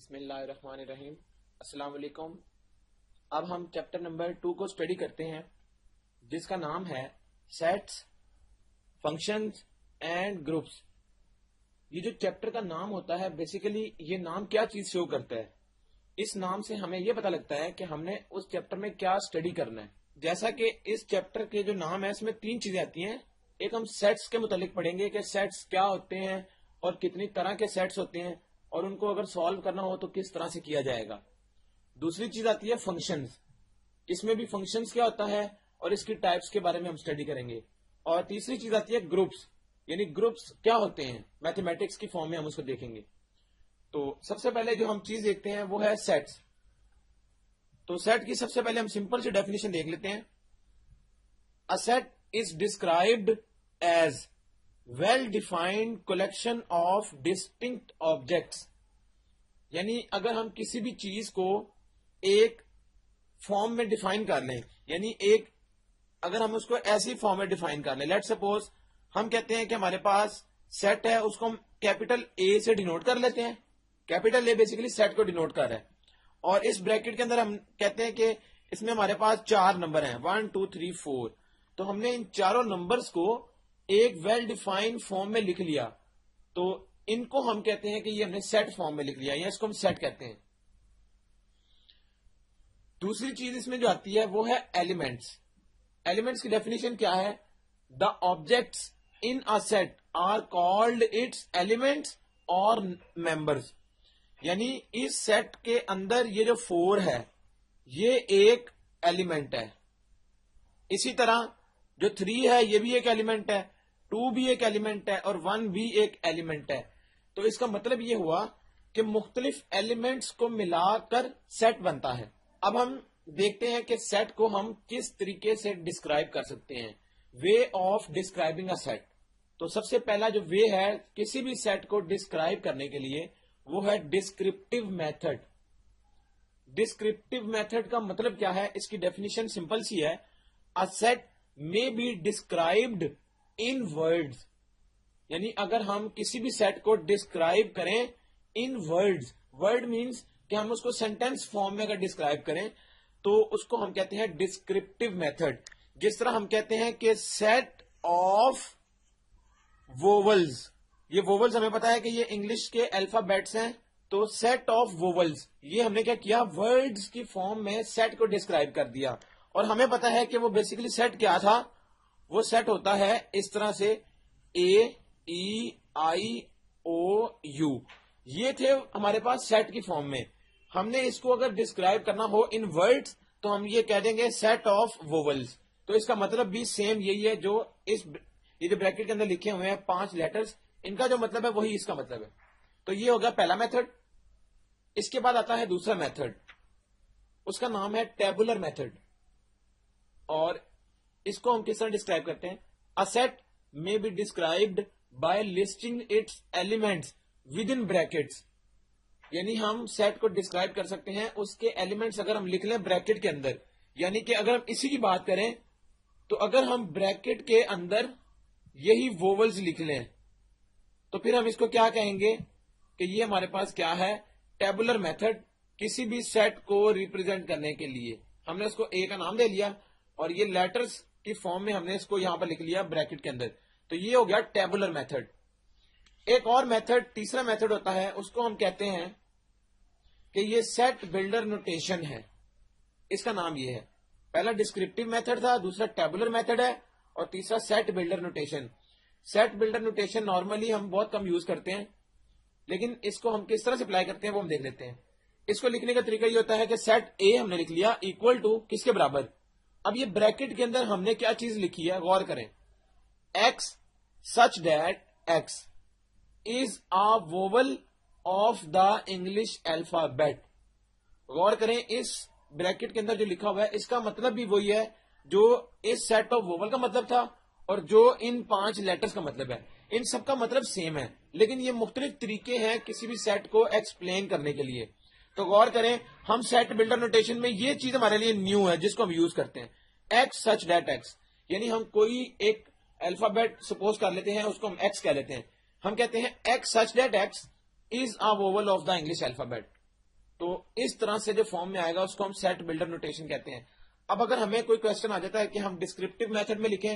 بسم اللہ الرحمن الرحیم. السلام علیکم. اب ہم چیپٹر نمبر 2 کو اسٹڈی کرتے ہیں جس کا نام ہے سیٹس، فنکشنز اینڈ گروپس. یہ جو چیپٹر کا نام ہوتا ہے بیسیکلی یہ نام کیا چیز شو کرتا ہے، اس نام سے ہمیں یہ پتہ لگتا ہے کہ ہم نے اس چیپٹر میں کیا اسٹڈی کرنا ہے. جیسا کہ اس چیپٹر کے جو نام ہے اس میں 3 چیزیں آتی ہیں. ایک ہم سیٹس کے متعلق پڑھیں گے کہ سیٹس کیا ہوتے ہیں اور کتنی طرح کے سیٹس ہوتے ہیں اور ان کو اگر سالو کرنا ہو تو کس طرح سے کیا جائے گا. دوسری چیز آتی ہے فنکشنز. اس میں بھی فنکشنز کیا ہوتا ہے اور اس کی ٹائپس کے بارے میں ہم اسٹڈی کریں گے. اور تیسری چیز آتی ہے گروپس، یعنی گروپس کیا ہوتے ہیں میتھمیٹکس کی فارم میں ہم اس کو دیکھیں گے. تو سب سے پہلے جو ہم چیز دیکھتے ہیں وہ ہے سیٹس. تو سیٹ کی سب سے پہلے ہم سمپل سی ڈیفینیشن دیکھ لیتے ہیں. A set is described as well-defined collection of distinct objects. یعنی اگر ہم کسی بھی چیز کو ایک فارم میں ڈیفائن کر لیں، یعنی اگر ہم اس کو ایسی فارم میں ڈیفائن کر لیں، لیٹ سپوز ہم کہتے ہیں کہ ہمارے پاس سیٹ ہے، اس کو ہم کیپیٹل اے سے ڈینوٹ کر لیتے ہیں. کیپیٹل اے بیسیکلی سیٹ کو ڈینوٹ کر رہا ہے اور اس بریکٹ کے اندر ہم کہتے ہیں کہ اس میں ہمارے پاس 4 نمبر ہیں 1 2 3 4. تو ہم نے ان چاروں نمبرز کو ایک ویل ڈیفائنڈ فارم میں لکھ لیا، تو ان کو ہم کہتے ہیں کہ یہ ہم نے سیٹ فارم میں لکھ لیا، یا اس کو ہم سیٹ کہتے ہیں. دوسری چیز اس میں جو آتی ہے وہ ہے ایلیمنٹس. ایلیمنٹس کی ڈیفینیشن کیا ہے؟ The objects in a set are called its elements اور ممبرز. یعنی اس سیٹ کے اندر یہ جو 4 ہے یہ ایک ایلیمنٹ ہے. اسی طرح جو 3 ہے یہ بھی ایک ایلیمنٹ ہے، 2 بھی ایک ایلیمنٹ ہے اور 1 بھی ایک ایلیمنٹ ہے. تو اس کا مطلب یہ ہوا کہ مختلف ایلیمنٹس کو ملا کر سیٹ بنتا ہے. اب ہم دیکھتے ہیں کہ سیٹ کو ہم کس طریقے سے ڈسکرائب کر سکتے ہیں. Way of describing a set. تو سب سے پہلا جو وے ہے کسی بھی سیٹ کو ڈسکرائب کرنے کے لیے وہ ہے ڈسکرپٹیو میتھڈ. ڈسکرپٹیو میتھڈ کا مطلب کیا ہے؟ اس کی ڈیفینیشن سمپل سی ہے. A set may be described in words. یعنی اگر ہم کسی بھی سیٹ کو ڈسکرائب کریں ان words، word means کہ ہم اس کو سینٹینس فارم میں اگر ڈسکرائب کریں تو اس کو ہم کہتے ہیں ڈسکرپٹیو میتھڈ. جس طرح ہم کہتے ہیں کہ سیٹ آف ووولز. یہ ووولز ہمیں پتا ہے کہ یہ انگلش کے الفابیٹس ہیں، تو سیٹ آف ووولز یہ ہم نے کیا کیا؟ ورڈز کی فارم میں سیٹ کو ڈسکرائب کر دیا. اور ہمیں پتا ہے کہ وہ بیسیکلی سیٹ کیا تھا؟ وہ سیٹ ہوتا ہے اس طرح سے اے ای آئی او یو. یہ تھے ہمارے پاس سیٹ کی فارم میں. ہم نے اس کو اگر ڈسکرائب کرنا ہو ان ورڈز تو ہم یہ کہہ دیں گے سیٹ آف ووولز. تو اس کا مطلب بھی سیم یہی ہے جو یہ جو بریکٹ کے اندر لکھے ہوئے ہیں 5 لیٹرز، ان کا جو مطلب ہے وہی اس کا مطلب ہے. تو یہ ہوگا پہلا میتھڈ. اس کے بعد آتا ہے دوسرا میتھڈ، اس کا نام ہے ٹیبولر میتھڈ. اور اس کو ہم کس طرح ڈسکرائب کرتے ہیں؟ A set may be described by listing its elements within brackets. یعنی ہم سیٹ کو ڈسکرائب کر سکتے ہیں اس کے ایلیمنٹس اگر ہم لکھ لیں بریکٹ کے اندر. یعنی کہ اگر ہم اسی کی بات کریں تو اگر ہم بریکٹ کے اندر یہی ووولز لکھ لیں تو پھر ہم اس کو کیا کہیں گے کہ یہ ہمارے پاس کیا ہے؟ Tabular method. کسی بھی سیٹ کو ریپرزینٹ کرنے کے لیے ہم نے اس کو اے کا نام دے لیا اور یہ لیٹرز کی فارم میں ہم نے اس کو یہاں پر لکھ لیا بریکٹ کے اندر. تو یہ ہو گیا ٹیبولر میتھڈ. ایک اور میتھڈ، تیسرا میتھڈ ہوتا ہے، اس کو ہم کہتے ہیں کہ یہ سیٹ بلڈر نوٹیشن ہے. اس کا نام یہ ہے. پہلا ڈسکرپٹیو میتھڈ تھا، دوسرا ٹیبولر میتھڈ ہے اور تیسرا set builder notation. Set builder notation normally ہم بہت کم یوز کرتے ہیں، لیکن اس کو ہم کس طرح سے اپلائی کرتے ہیں وہ ہم دیکھ لیتے ہیں. اس کو لکھنے کا طریقہ یہ ہوتا ہے کہ سیٹ اے ہم نے لکھ لیا اکول ٹو کس کے برابر. اب یہ بریکٹ کے اندر ہم نے کیا چیز لکھی ہے غور کریں. X such that x is a vowel of the English alphabet. غور کریں اس بریکٹ کے اندر جو لکھا ہوا ہے اس کا مطلب بھی وہی ہے جو اس سیٹ آف ووول کا مطلب تھا اور جو ان 5 لیٹرز کا مطلب ہے. ان سب کا مطلب سیم ہے لیکن یہ مختلف طریقے ہیں کسی بھی سیٹ کو ایکسپلین کرنے کے لیے. تو غور کریں ہم سیٹ بلڈر نوٹیشن میں یہ چیز ہمارے لیے نیو ہے جس کو ہم یوز کرتے ہیں. ایکس سچ دیٹ ایکس، یعنی ہم کوئی ایک الفابیٹ سپوز کر لیتے ہیں، اس کو ہم ایکس کہہ لیتے ہیں. ہم کہتے ہیں x such that x is a vowel of the English alphabet. تو اس طرح سے جو فارم میں آئے گا اس کو ہم سیٹ بلڈر نوٹیشن کہتے ہیں. اب اگر ہمیں کوئی کوشچن آ جاتا ہے کہ ہم ڈسکرپٹیو میتھڈ میں لکھیں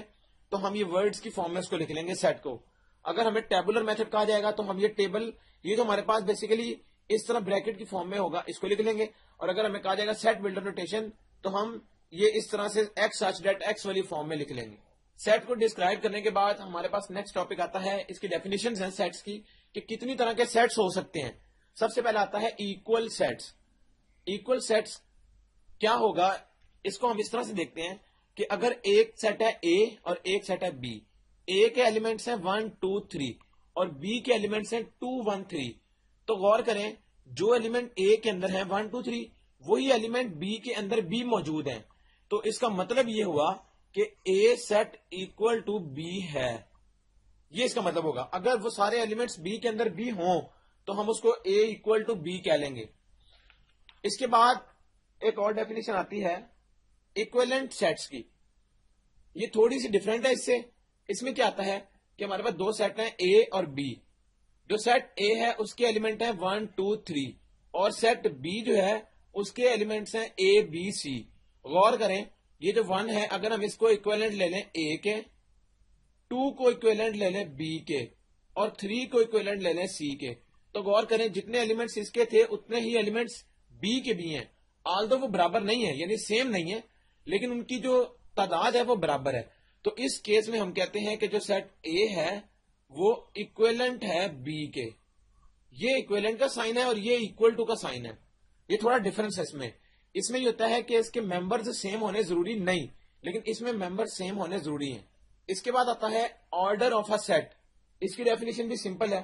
تو ہم یہ ورڈز کی فارم میں اس کو لکھ لیں گے سیٹ کو. اگر ہمیں ٹیبولر میتھڈ کہا جائے گا تو ہم یہ ٹیبل، یہ جو ہمارے پاس بیسیکلی اس طرح بریکٹ کی فارم میں ہوگا، اس کو لکھ لیں گے. اور اگر ہمیں کہا جائے گا سیٹ بلڈر نوٹیشن تو ہم یہ اس طرح سے ایکس سچ ڈیٹ ایکس والی فارم میں لکھ لیں گے. سیٹ کو ڈسکرائب کرنے کے بعد ہمارے پاس نیکسٹ ٹاپک آتا ہے اس کی ڈیفینیشنز ہیں سیٹس کی کہ کتنی طرح کے سیٹس ہو سکتے ہیں. سب سے پہلا آتا ہے ایکول سیٹس. ایکول سیٹس کیا ہوگا، اس کو ہم اس طرح سے دیکھتے ہیں کہ اگر ایک سیٹ ہے اے اور ایک سیٹ ہے بی، اے کے ایلیمنٹس ہیں 1 2 3 اور بی کے ایلیمنٹس ہیں 2 1 3. تو غور کریں جو ایلیمنٹ اے کے اندر ہیں 1 2 3 وہی ایلیمنٹ بی کے اندر بھی موجود ہیں. تو اس کا مطلب یہ ہوا کہ A set equal to B ہے. یہ اس کا مطلب ہوگا. اگر وہ سارے ایلیمنٹس بی کے اندر بھی ہوں تو ہم اس کو اے اکول ٹو بی کہہ لیں گے. اس کے بعد ایک اور ڈیفینیشن آتی ہے ایکویلنٹ سیٹس کی. یہ تھوڑی سی ڈفرینٹ ہے اس سے. اس میں کیا آتا ہے کہ ہمارے پاس دو سیٹ ہیں اے اور بی. جو سیٹ اے ہے اس کے ایلیمنٹ ہیں 1 2 3 اور سیٹ بی جو ہے اس کے ایلیمنٹس ہیں اے بی سی. غور کریں یہ جو 1 ہے اگر ہم اس کو ایکویلنٹ لے لیں اے کے، 2 کو ایکویلنٹ لے لیں بی کے اور 3 کو ایکویلنٹ لے لیں سی کے، تو غور کریں جتنے ایلیمنٹس اس کے تھے اتنے ہی ایلیمنٹس بی کے بھی ہیں. آلدو وہ برابر نہیں ہے یعنی سیم نہیں ہے لیکن ان کی جو تعداد ہے وہ برابر ہے. تو اس کیس میں ہم کہتے ہیں کہ جو سیٹ اے ہے وہ ایکویلنٹ ہے بی کے. یہ ایکویلنٹ کا سائن ہے اور یہ ایکول ٹو کا سائن ہے. یہ تھوڑا ڈفرنس ہے اس میں. اس میں یہ ہوتا ہے کہ اس کے ممبرز سیم ہونے ضروری نہیں، لیکن اس میں ممبر سیم ہونے ضروری ہیں. اس کے بعد آتا ہے آرڈر آف اے سیٹ. اس کی ڈیفینیشن بھی سمپل ہے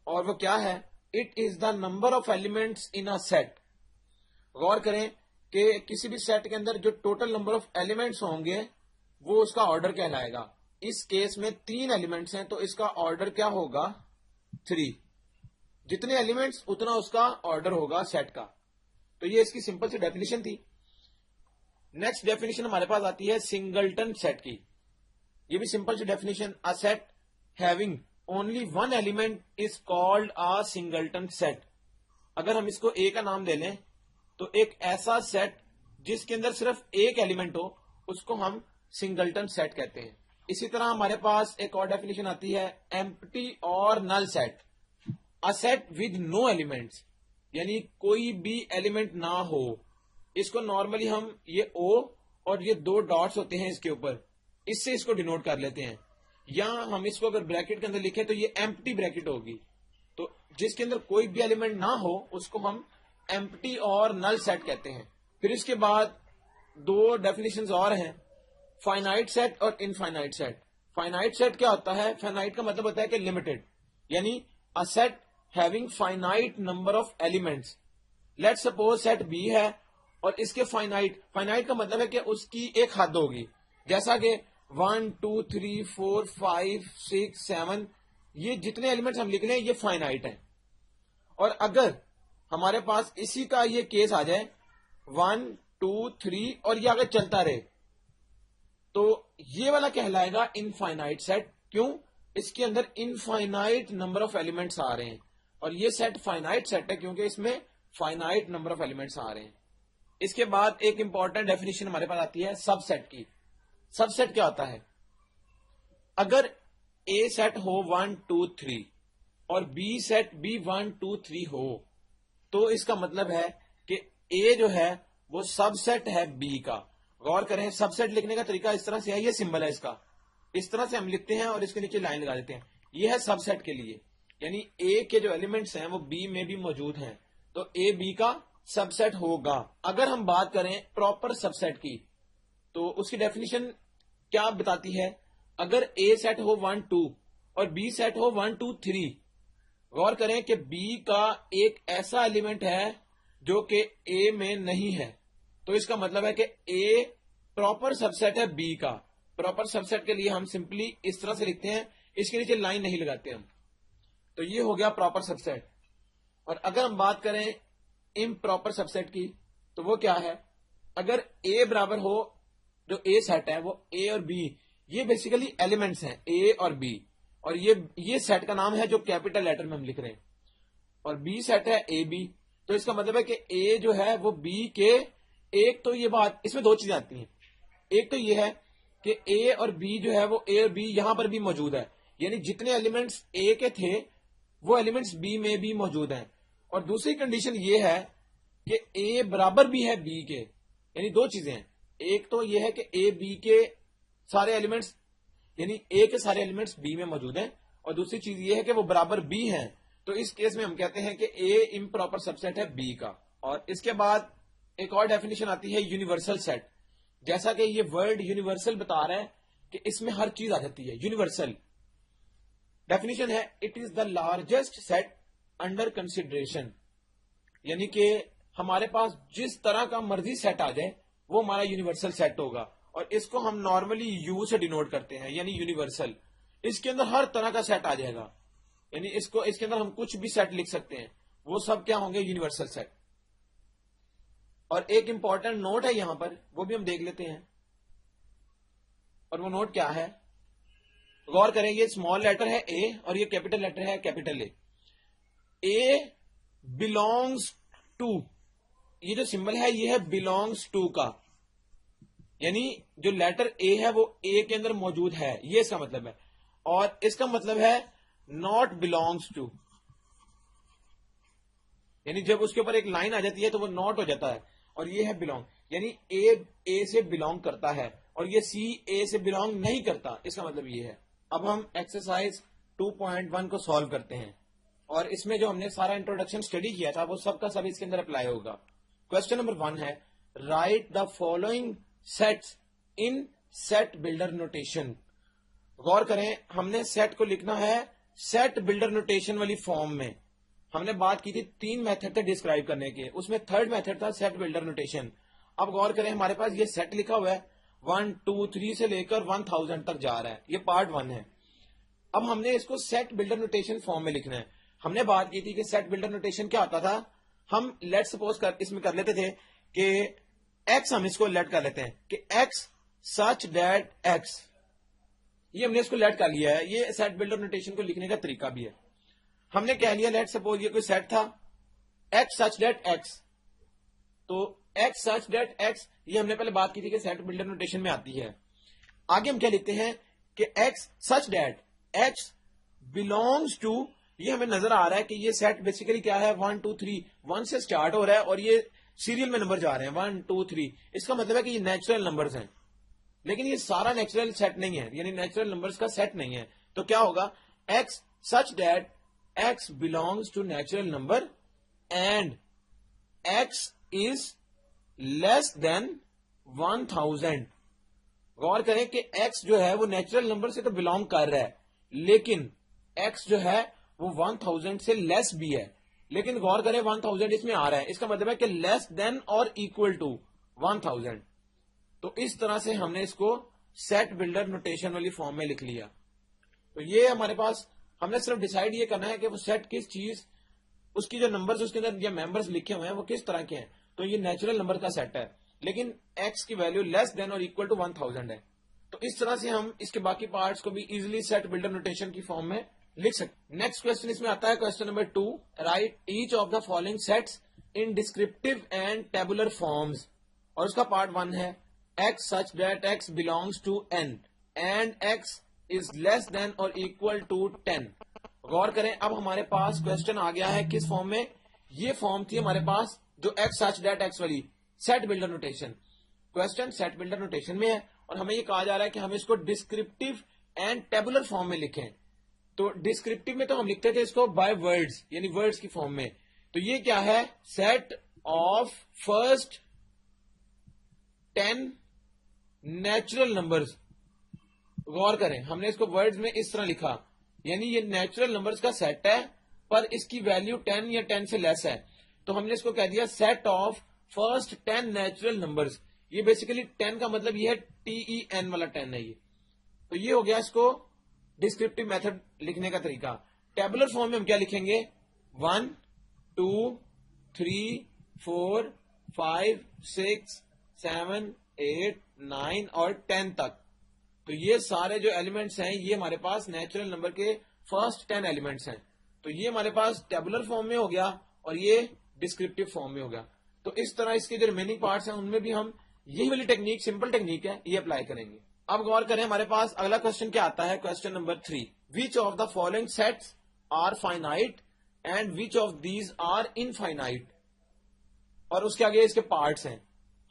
اور وہ کیا ہے، it is the number of elements in a set. غور کریں کہ کسی بھی سیٹ کے اندر جو ٹوٹل نمبر آف ایلیمنٹس ہوں گے وہ اس کا آرڈر کہلائے گا. اس کیس میں 3 ایلیمنٹس ہیں تو اس کا آرڈر کیا ہوگا 3. جتنے ایلیمنٹس اتنا اس کا آرڈر ہوگا سیٹ کا. تو یہ اس کی سمپل سی ڈیفینیشن تھی. نیکسٹ ڈیفینیشن ہمارے پاس آتی ہے سنگلٹن سیٹ کی. یہ بھی سمپل سی definition, a set having only 1 element is called a singleton set. اگر ہم اس کو اے کا نام دے لیں تو ایک ایسا سیٹ جس کے اندر صرف ایک ایلیمنٹ ہو اس کو ہم سنگلٹن سیٹ کہتے ہیں. اسی طرح ہمارے پاس ایک اور ڈیفینیشن آتی ہے ایمپٹی اور null set. A set with no elements یعنی کوئی بھی ایلیمنٹ نہ ہو. اس کو نارملی ہم یہ او اور یہ 2 ڈاٹس ہوتے ہیں اس کے اوپر، اس سے اس کو ڈینوٹ کر لیتے ہیں. یا ہم اس کو اگر بریکٹ کے اندر لکھیں تو یہ ایمپٹی بریکٹ ہوگی. تو جس کے اندر کوئی بھی ایلیمنٹ نہ ہو اس کو ہم ایمپٹی اور نل سیٹ کہتے ہیں. پھر اس کے بعد 2 ڈیفینیشنز اور ہیں، فائنائٹ سیٹ اور انفائنائٹ سیٹ. فائنائٹ سیٹ کیا ہوتا ہے؟ فائنائٹ کا مطلب ہوتا ہے کہ لمیٹڈ، یعنی a set having finite number of elements. Let suppose set B ہے اور اس کے فائنائٹ کا مطلب ہے کہ اس کی ایک حد ہوگی، جیسا کہ 1 2 3 4 5 6 7 یہ جتنے ایلیمنٹس ہم لکھ لیں یہ فائنائٹ ہیں. اور اگر ہمارے پاس اسی کا یہ کیس آ جائے 1 2 3 اور یہ آگے چلتا رہے تو یہ والا کہلائے گا انفائنائٹ سیٹ. کیوں؟ اس کے اندر انفائنائٹ نمبر آف ایلیمنٹس آ رہے ہیں اور یہ سیٹ فائنائٹ سیٹ ہے کیونکہ اس میں فائنائٹ نمبر آف ایلیمنٹس آ رہے ہیں. اس کے بعد ایک امپورٹنٹ ڈیفینیشن ہمارے پاس آتی ہے سب سیٹ کی. سب سیٹ کیا ہوتا ہے؟ اگر اے سیٹ ہو 1 2 3 اور بی سیٹ بھی 1 2 3 ہو تو اس کا مطلب ہے کہ اے جو ہے وہ سب سیٹ ہے بی کا. غور کریں سب سیٹ لکھنے کا طریقہ اس طرح سے ہے، یہ سمبل ہے اس کا، اس طرح سے ہم لکھتے ہیں اور اس کے نیچے لائن لگا دیتے ہیں. یہ ہے سب سیٹ کے لیے، یعنی اے کے جو ایلیمنٹس ہیں وہ بی میں بھی موجود ہیں تو اے بی کا سب سیٹ ہوگا. اگر ہم بات کریں پراپر سب سیٹ کی تو اس کی ڈیفینیشن کیا بتاتی ہے؟ اگر اے سیٹ ہو 1 2 اور بی سیٹ ہو 1 2 3، غور کریں کہ بی کا ایک ایسا ایلیمنٹ ہے جو کہ اے میں نہیں ہے تو اس کا مطلب ہے کہ اے پراپر سب سیٹ ہے بی کا. پراپر سب سیٹ کے لیے ہم سمپلی اس طرح سے لکھتے ہیں، اس کے نیچے لائن نہیں لگاتے ہم. تو یہ ہو گیا پراپر سب سیٹ. اور اگر ہم بات کریں امپراپر سب سیٹ کی تو وہ کیا ہے؟ اگر اے برابر ہو، جو اے سیٹ ہے وہ اے اور بی، یہ بیسیکلی ایلیمنٹس ہیں اے اور بی، اور یہ سیٹ کا نام ہے جو کیپیٹل لیٹر میں ہم لکھ رہے ہیں، اور بی سیٹ ہے اے بی. تو اس کا مطلب ہے کہ اے جو ہے وہ بی کے، ایک تو یہ بات، اس میں دو چیزیں آتی ہیں. ایک تو یہ ہے کہ اے اور بی جو ہے وہ اے اور بی یہاں پر بھی موجود ہے، یعنی جتنے ایلیمنٹس اے کے تھے وہ ایلیمنٹس بی میں بھی موجود ہیں. اور دوسری کنڈیشن یہ ہے کہ اے برابر بھی ہے بی کے، یعنی دو چیزیں ہیں. ایک تو یہ ہے کہ اے بی کے سارے ایلیمنٹس، یعنی اے کے سارے ایلیمنٹس بی میں موجود ہیں، اور دوسری چیز یہ ہے کہ وہ برابر بی ہیں. تو اس کیس میں ہم کہتے ہیں کہ اے امپراپر سب سیٹ ہے بی کا. اور اس کے بعد ایک اور ڈیفینیشن آتی ہے یونیورسل سیٹ. جیسا کہ یہ ورڈ یونیورسل بتا رہا ہے کہ اس میں ہر چیز آ جاتی ہے. یونیورسل ڈیفینیشن ہے it is the largest set under consideration, یعنی کہ ہمارے پاس جس طرح کا مرضی سیٹ آ جائے وہ ہمارا یونیورسل سیٹ ہوگا. اور اس کو ہم نارملی یو سے ڈینوٹ کرتے ہیں، یعنی یونیورسل. اس کے اندر ہر طرح کا سیٹ آ جائے گا، یعنی اس کے اندر ہم کچھ بھی سیٹ لکھ سکتے ہیں، وہ سب کیا ہوں گے؟ Universal set. اور ایک امپورٹنٹ نوٹ ہے یہاں پر، وہ بھی ہم دیکھ لیتے ہیں. اور وہ نوٹ کیا ہے؟ غور کریں، یہ اسمال لیٹر ہے اے اور یہ کیپٹل لیٹر ہے capital A. A belongs to, یہ جو سمبل ہے یہ ہے بلونگس ٹو کا، یعنی جو لیٹر اے ہے وہ اے کے اندر موجود ہے، یہ اس کا مطلب ہے. اور اس کا مطلب ہے ناٹ بلونگس ٹو، یعنی جب اس کے اوپر ایک لائن آ جاتی ہے تو وہ ناٹ ہو جاتا ہے. اور یہ ہے بلونگ، یعنی اے سے بلونگ کرتا ہے، اور یہ سی اے سے بلونگ نہیں کرتا. اس کا مطلب یہ ہے. اب ہم ایکسرسائز 2.1 کو سالو کرتے ہیں، اور اس میں جو ہم نے سارا انٹروڈکشن اسٹڈی کیا تھا وہ سب کا سب اس کے اندر اپلائی ہوگا. کوشچن نمبر 1 ہے write the following sets in set builder notation. غور کریں، ہم نے سیٹ کو لکھنا ہے سیٹ بلڈر نوٹیشن والی فارم میں. ہم نے بات کی تھی 3 میتھڈ تھے ڈسکرائب کرنے کے، اس میں تھرڈ میتھڈ تھا سیٹ بلڈر نوٹیشن. اب غور کریں، ہمارے پاس یہ سیٹ لکھا ہوا ہے 1 2 3 سے لے کر 1000 تک جا رہا ہے، یہ پارٹ 1 ہے. اب ہم نے اس کو سیٹ بلڈر نوٹیشن فارم میں لکھنا ہے. ہم نے بات کی تھی کہ سیٹ بلڈر نوٹیشن کیا ہوتا تھا. ہم لیٹ سپوز اس میں کر لیتے تھے کہ ایکس، ہم اس کو لیٹ کر لیتے ہیں کہ ایکس سچ دیٹ ایکس، یہ ہم نے اس کو لیٹ کر لیا ہے. یہ سیٹ بلڈر نوٹیشن کو لکھنے کا طریقہ بھی ہے. ہم نے کہہ لیا لیٹ سپوز یہ کوئی سیٹ تھا ایکس سچ ڈیٹ ایکس، تو ایکس سچ ڈیٹ ایکس یہ ہم نے پہلے بات کی تھی کہ سیٹ بلڈر نوٹیشن میں آتی ہے. آگے ہم کیا لکھتے ہیں کہ x such that x belongs to, یہ ہمیں نظر آ رہا ہے کہ یہ سیٹ بیسیکلی کیا ہے 1 2 3 1 سے سٹارٹ ہو رہا ہے اور یہ سیریل میں نمبر جا رہے ہیں 1 2 3. اس کا مطلب ہے کہ یہ نیچرل نمبرز ہیں، لیکن یہ سارا نیچرل سیٹ نہیں ہے، یعنی نیچرل نمبرز کا سیٹ نہیں ہے. تو کیا ہوگا؟ X such that x belongs to natural number and x is less than 1000. غور کریں کہ ایکس جو ہے وہ نیچرل نمبر سے تو بلونگ کر رہا ہے، لیکن ایکس جو ہے وہ 1000 سے لیس بھی ہے. لیکن غور کریں 1000 اس میں آ رہا ہے، اس کا مطلب ہے کہ لیس دین اور اکول ٹو 1000. تو اس طرح سے ہم نے اس کو سیٹ بلڈر نوٹیشن والی فارم میں لکھ لیا. تو یہ ہمارے پاس، ہم نے صرف ڈیسائیڈ یہ کرنا ہے کہ وہ سیٹ کس چیز، اس کی جو نمبرز اس کے اندر یا ممبرز لکھے ہوئے ہیں وہ کس طرح کے ہیں. تو یہ نیچرل نمبر کا سیٹ ہے، لیکن ایکس کی ویلیو لیس دین اور اکول ٹو 1000 ہے. تو اس طرح سے ہم اس کے باقی پارٹس کو بھی ایزیلی سیٹ بلڈر نوٹیشن کی فارم میں لکھ سکتے. نیکسٹ کوشچن اس میں آتا ہے question number 2 write each of the following sets in descriptive and tabular forms. اور اس کا پارٹ 1 ہے x such that x belongs to N and x is less than اور اکول ٹو 10. غور کریں، اب ہمارے پاس کوشچن آ گیا ہے کس فارم میں؟ یہ فارم تھی ہمارے پاس جو ایکس سچ ڈیٹ ایکس والی set builder notation. Question set builder notation میں ہے اور ہمیں یہ کہا جا رہا ہے کہ ہم اس کو ڈسکرپٹیو اینڈ ٹیبولر فارم میں لکھیں. تو ڈسکرپٹیو میں تو ہم لکھتے تھے اس کو بائی ورڈز، یعنی ورڈز کی فارم میں. تو یہ کیا ہے؟ Set of first 10 natural numbers. غور کریں، ہم نے اس کو ورڈز میں اس طرح لکھا، یعنی یہ نیچرل نمبرز کا سیٹ ہے پر اس کی ویلیو 10 یا 10 سے لیس ہے. تو ہم نے اس کو کہہ دیا set of first 10 natural numbers. یہ بیسیکلی 10 کا مطلب یہ ہے TEN والا 10 ہے یہ. تو یہ ہو گیا اس کو ڈسکرپٹیو میتھڈ لکھنے کا طریقہ. ٹیبولر فارم میں ہم کیا لکھیں گے؟ 1 2 3 4 5 6 7 8 9 اور 10 تک. تو یہ سارے جو ایلیمنٹس ہیں یہ ہمارے پاس نیچرل نمبر کے فرسٹ 10 ایلیمنٹس ہیں. تو یہ ہمارے پاس ٹیبولر فارم میں ہو گیا اور یہ ڈسکرپٹیو فارم میں ہوگا. تو اس طرح اس کے جو ریمیننگ پارٹس ہیں ان میں بھی ہم یہی والی ٹیکنیک, سمپل ٹیکنیک ہے, یہ اپلائی کریں گے. اب غور کریں, ہمارے پاس اگلا کوشچن کیا آتا ہے, question number 3. Which of the following sets are finite and which of these are infinite. اور اس کے آگے اس کے پارٹس ہیں.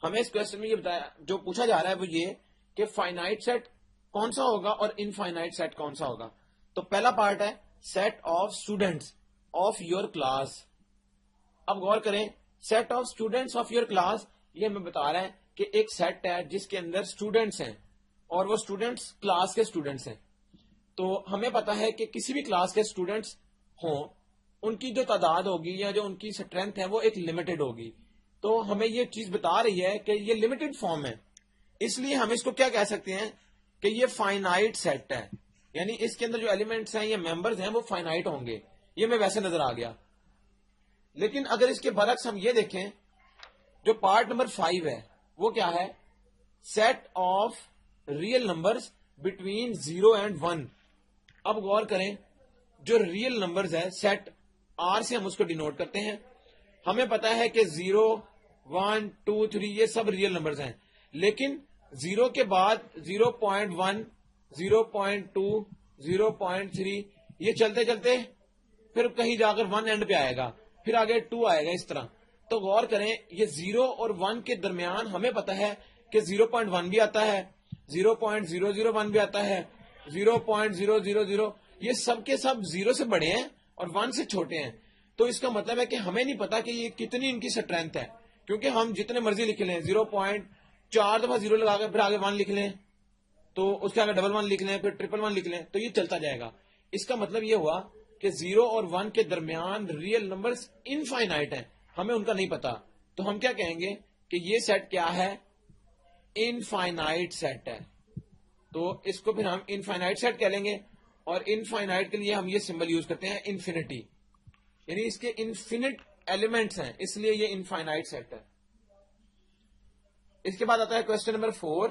ہمیں اس کوشچن میں یہ بتایا, جو پوچھا جا رہا ہے وہ یہ کہ فائنائٹ سیٹ کون سا ہوگا اور انفائنائٹ سیٹ کون سا ہوگا. تو پہلا پارٹ ہے set of students of your class. اب غور کریں, set of students of your class, یہ ہمیں بتا رہا ہے کہ ایک سیٹ ہے جس کے اندر اسٹوڈینٹس ہیں اور وہ اسٹوڈینٹس کلاس کے اسٹوڈینٹس ہیں. تو ہمیں پتا ہے کہ کسی بھی کلاس کے اسٹوڈینٹس ہوں, ان کی جو تعداد ہوگی یا جو ان کی اسٹرینتھ ہے وہ ایک لمیٹڈ ہوگی. تو ہمیں یہ چیز بتا رہی ہے کہ یہ لمیٹڈ فارم ہے, اس لیے ہم اس کو کیا کہہ سکتے ہیں کہ یہ فائنائٹ سیٹ ہے. یعنی اس کے اندر جو ایلیمنٹس ہیں یا ممبرز ہیں وہ فائنائٹ ہوں گے. یہ ہمیں ویسے نظر آ گیا. لیکن اگر اس کے برعکس ہم یہ دیکھیں, جو پارٹ نمبر 5 ہے وہ کیا ہے, set of real numbers between 0 and 1. اب غور کریں, جو ریئل نمبرز ہے سیٹ آر سے ہم اس کو ڈینوٹ کرتے ہیں. ہمیں پتا ہے کہ 0 1 2 3 یہ سب ریئل نمبرز ہیں, لیکن 0 کے بعد 0.1 0.2 0.3 یہ چلتے چلتے پھر کہیں جا کر 1 اینڈ پہ آئے گا, پھر آگے 2 آئے گا, اس طرح. تو غور کریں, یہ 0 اور 1 کے درمیان ہمیں پتا ہے کہ 0.1 بھی آتا ہے, 0.001 بھی آتا ہے, 0.000, یہ سب کے سب 0 سے بڑے ہیں اور 1 سے چھوٹے ہیں. تو اس کا مطلب ہے کہ ہمیں نہیں پتا کہ یہ کتنی ان کی اسٹرینتھ ہے, کیونکہ ہم جتنے مرضی لکھ لیں, 0.4 دفعہ 0 لگا کر پھر آگے 1 لکھ لیں, تو اس کے آگے 111 لکھ لیں, پھر 111 لکھ لیں, تو یہ چلتا جائے گا. اس کا مطلب یہ ہوا کہ 0 اور 1 کے درمیان ریئل نمبرز انفائنائٹ ہیں, ہمیں ان کا نہیں پتا. تو ہم کیا کہیں گے کہ یہ سیٹ کیا ہے, انفائنائٹ سیٹ ہے. تو اس کو پھر ہم انفائنائٹ سیٹ کہہ لیں گے, اور انفائنائٹ کے لیے ہم یہ سمبل یوز کرتے ہیں انفینٹی, یعنی اس کے انفینٹ ایلیمنٹس ہیں, اس لیے یہ انفائنائٹ سیٹ ہے. اس کے بعد آتا ہے question number 4.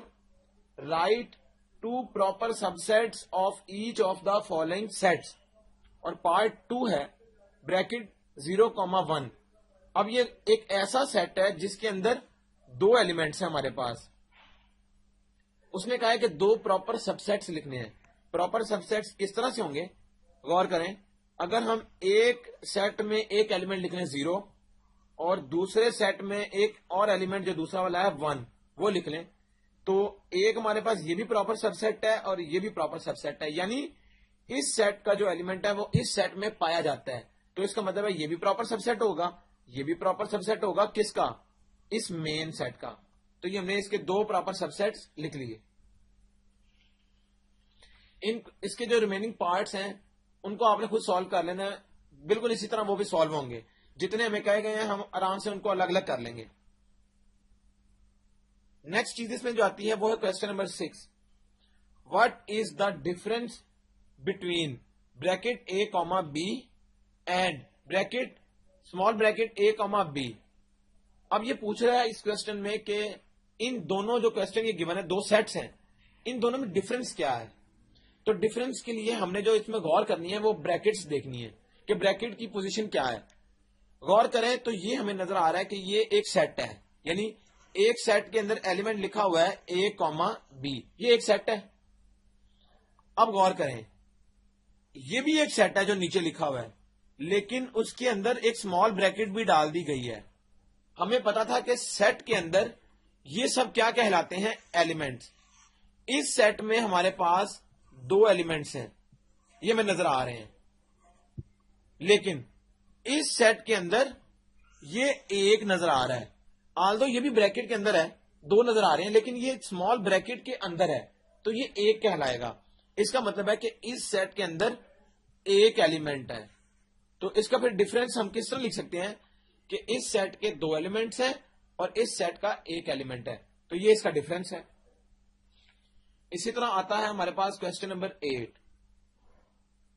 Write 2 proper subsets of each of the following sets. اور پارٹ 2 ہے بریکٹ 0,1. اب یہ ایک ایسا سیٹ ہے جس کے اندر 2 ایلیمنٹس ہیں ہمارے پاس. اس نے کہا ہے کہ 2 پراپر سب سیٹس لکھنے ہیں. پراپر سب سیٹس کس طرح سے ہوں گے, غور کریں. اگر ہم ایک سیٹ میں ایک ایلیمنٹ لکھ لیں 0 اور دوسرے سیٹ میں ایک اور ایلیمنٹ جو دوسرا والا ہے 1 وہ لکھ لیں, تو ایک ہمارے پاس یہ بھی پراپر سب سیٹ ہے اور یہ بھی پراپر سب سیٹ ہے, یعنی اس سیٹ کا جو ایلیمنٹ ہے وہ اس سیٹ میں پایا جاتا ہے. تو اس کا مطلب ہے یہ بھی پراپر سب سیٹ ہوگا, یہ بھی پراپر سب سیٹ ہوگا. کس کا, اس مین سیٹ کا. تو یہ ہم نے اس کے 2 پراپر سب سیٹس لکھ لیے. اس کے جو ریمیننگ پارٹس ہیں ان کو آپ نے خود سالو کر لینا ہے, بالکل اسی طرح وہ بھی سالو ہوں گے. جتنے ہمیں کہے گئے ہیں ہم آرام سے ان کو الگ الگ کر لیں گے. نیکسٹ چیز اس میں جو آتی ہے وہ ہے question number 6. What is the difference between bracket A comma B and bracket small bracket A comma B. اب یہ پوچھ رہا ہے اس کوشچن میں کہ ان دونوں جو کوشچن یہ گیون ہے 2 سیٹس ہیں, ان دونوں میں ڈفرنس کیا ہے. تو ڈفرنس کے لیے ہم نے جو اس میں غور کرنی ہے وہ بریکٹس دیکھنی ہے کہ بریکٹ کی پوزیشن کیا ہے. غور کریں تو یہ ہمیں نظر آ رہا ہے کہ یہ ایک سیٹ ہے, یعنی ایک سیٹ کے اندر ایلیمنٹ لکھا ہوا ہے اے کاما بی, یہ ایک سیٹ ہے. اب غور کریں, یہ بھی ایک سیٹ ہے جو نیچے لکھا ہوا ہے, لیکن اس کے اندر ایک اسمال بریکٹ بھی ڈال دی گئی ہے. ہمیں پتا تھا کہ سیٹ کے اندر یہ سب کیا کہلاتے ہیں, ایلیمنٹس. اس سیٹ میں ہمارے پاس 2 ایلیمنٹس ہیں, یہ ہمیں نظر آ رہے ہیں, لیکن اس سیٹ کے اندر یہ ایک نظر آ رہا ہے. آلدو یہ بھی بریکٹ کے اندر ہے, 2 نظر آ رہے ہیں, لیکن یہ اسمال بریکٹ کے اندر ہے, تو یہ ایک کہلائے گا. اس کا مطلب ہے کہ اس سیٹ کے اندر ایک ایلیمنٹ ہے. تو اس کا پھر ڈفرنس ہم کس طرح لکھ سکتے ہیں کہ اس سیٹ کے 2 ایلیمنٹس ہیں اور اس سیٹ کا ایک ایلیمنٹ ہے, تو یہ اس کا ڈفرنس ہے. اسی طرح آتا ہے ہمارے پاس question number 8.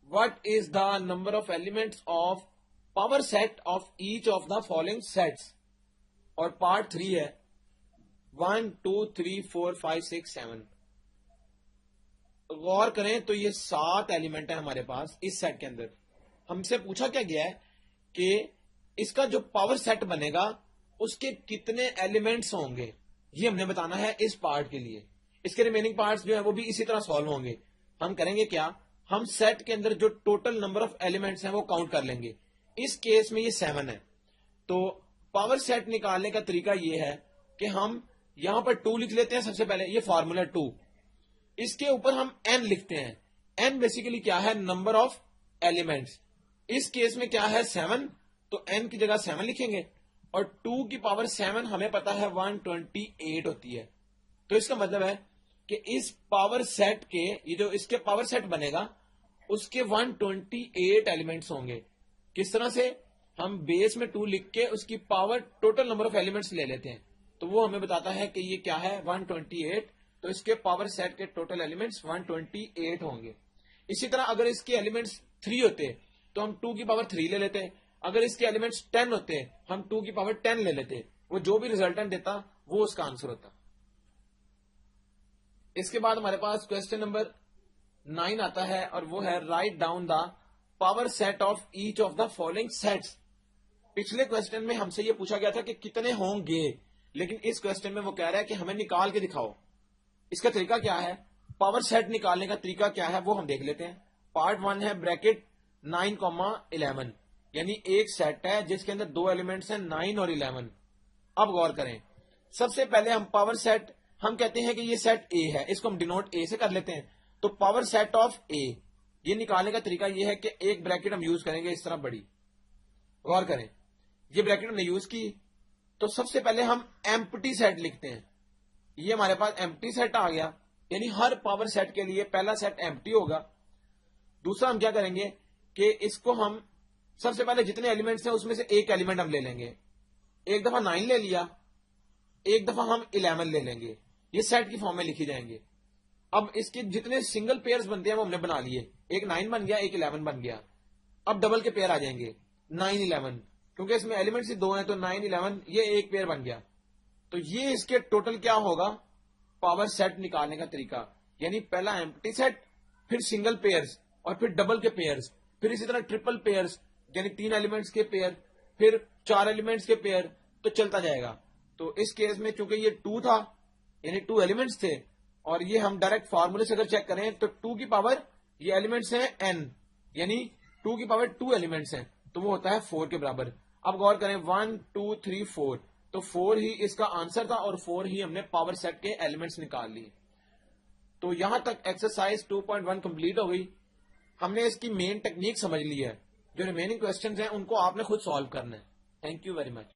What is the number of elements of power set of each of the following sets. اور پارٹ 3 ہے 1 2 3 4 5 6 7. غور کریں تو یہ 7 ایلیمنٹ ہیں ہمارے پاس اس سیٹ کے اندر. ہم سے پوچھا کیا گیا ہے کہ اس کا جو پاور سیٹ بنے گا اس کے کتنے ایلیمنٹس ہوں گے یہ ہم نے بتانا ہے اس پارٹ کے لیے. اس کے ریمیننگ پارٹس جو ہیں وہ بھی اسی طرح سالو ہوں گے. ہم کریں گے کیا, ہم سیٹ کے اندر جو ٹوٹل نمبر آف ایلیمنٹس ہیں وہ کاؤنٹ کر لیں گے. اس کیس میں یہ 7 ہے. تو پاور سیٹ نکالنے کا طریقہ یہ ہے کہ ہم یہاں پر 2 لکھ لیتے ہیں. سب سے پہلے یہ فارمولا 2, اس کے اوپر ہم n لکھتے ہیں. n بیسیکلی کیا ہے, نمبر آف ایلیمنٹس. اس کیس میں کیا ہے 7, تو n کی جگہ 7 لکھیں گے, اور 2 کی پاور 7 ہمیں پتا ہے 128 ہوتی ہے. تو اس کا مطلب ہے کہ اس پاور سیٹ کے, یہ جو اس کے پاور سیٹ بنے گا اس کے 128 ایلیمنٹس ہوں گے. کس طرح سے, ہم بیس میں 2 لکھ کے اس کی power total number of elements لے لیتے ہیں, تو وہ ہمیں بتاتا ہے کہ یہ کیا ہے 128. تو اس کے پاور سیٹ کے ٹوٹل ایلیمنٹس 128 ہوں گے. اسی طرح اگر اس کے ایلیمنٹس 3 ہوتے تو ہم 2 کی پاور 3 لے لیتے. اگر اس کے ایلیمنٹس 10 ہوتے ہم 2 کی پاور 10 لے لیتے. وہ جو بھی ریزلٹنٹ دیتا وہ اس کا آنسر ہوتا. اس کے بعد ہمارے پاس کوسچن نمبر 9 آتا ہے, اور وہ ہے write down the power set of each of the following sets. پچھلے کوسچن میں ہم سے یہ پوچھا گیا تھا کہ کتنے ہوں گے, لیکن اس کوسچن میں وہ کہہ رہا ہے کہ ہمیں نکال کے دکھاؤ. اس کا طریقہ کیا ہے, پاور سیٹ نکالنے کا طریقہ کیا ہے وہ ہم دیکھ لیتے ہیں. پارٹ 1 ہے بریکٹ 9,11, یعنی ایک سیٹ ہے جس کے اندر 2 ایلیمنٹس ہیں 9 اور 11. اب غور کریں, سب سے پہلے ہم پاور سیٹ, ہم کہتے ہیں کہ یہ سیٹ اے ہے, اس کو ہم ڈینوٹ اے سے کر لیتے ہیں. تو پاور سیٹ آف اے یہ نکالنے کا طریقہ یہ ہے کہ ایک بریکٹ ہم یوز کریں گے اس طرح بڑی. غور کریں, یہ بریکٹ ہم نے یوز کی, تو سب سے پہلے ہم ایمپٹی سیٹ لکھتے ہیں. یہ ہمارے پاس ایمپٹی سیٹ آ گیا, یعنی ہر پاور سیٹ کے لیے پہلا سیٹ ایمپٹی ہوگا. دوسرا ہم کیا کریں گے کہ اس کو ہم سب سے پہلے جتنے ایلیمنٹس ہیں اس میں سے ایک ایلیمنٹ ہم لے لیں گے. ایک دفعہ 9 لے لیا, ایک دفعہ ہم 11 لے لیں گے. یہ سیٹ کی فارم میں لکھی جائیں گے. اب اس کے جتنے سنگل پیئرز بنتے ہیں وہ ہم نے بنا لیے. ایک 9 بن گیا, ایک 11 بن گیا. اب ڈبل کے پیئر آ جائیں گے 9 11, کیونکہ اس میں ایلیمنٹس ہی 2 ہیں, تو 9 11 یہ ایک پیئر بن گیا. تو یہ اس کے ٹوٹل کیا ہوگا, پاور سیٹ نکالنے کا طریقہ. یعنی پہلا ایمپٹی سیٹ, پھر سنگل پیئرز, اور پھر ڈبل کے پیئرز, پھر اسی طرح ٹرپل پیئرز یعنی 3 ایلیمنٹس کے پیئر, پھر 4 ایلیمنٹس کے پیئر, تو چلتا جائے گا. تو اس کیس میں چونکہ یہ 2 تھا, یعنی 2 ایلیمنٹس تھے, اور یہ ہم ڈائریکٹ فارمولے سے اگر چیک کریں تو 2 کی پاور یہ ایلیمنٹس ہیں n, یعنی 2 کی پاور 2 ایلیمنٹس ہیں, تو وہ ہوتا ہے 4 کے برابر. اب غور کریں 1 2 3 4, تو 4 ہی اس کا آنسر تھا, اور 4 ہی ہم نے پاور سیٹ کے ایلیمنٹس نکال لیے. تو یہاں تک ایکسرسائز 2.1 کمپلیٹ ہو گئی. ہم نے اس کی مین ٹیکنیک سمجھ لی ہے. جو ریمیننگ کوسچنز ہیں ان کو آپ نے خود سالو کرنا ہے. Thank you very much.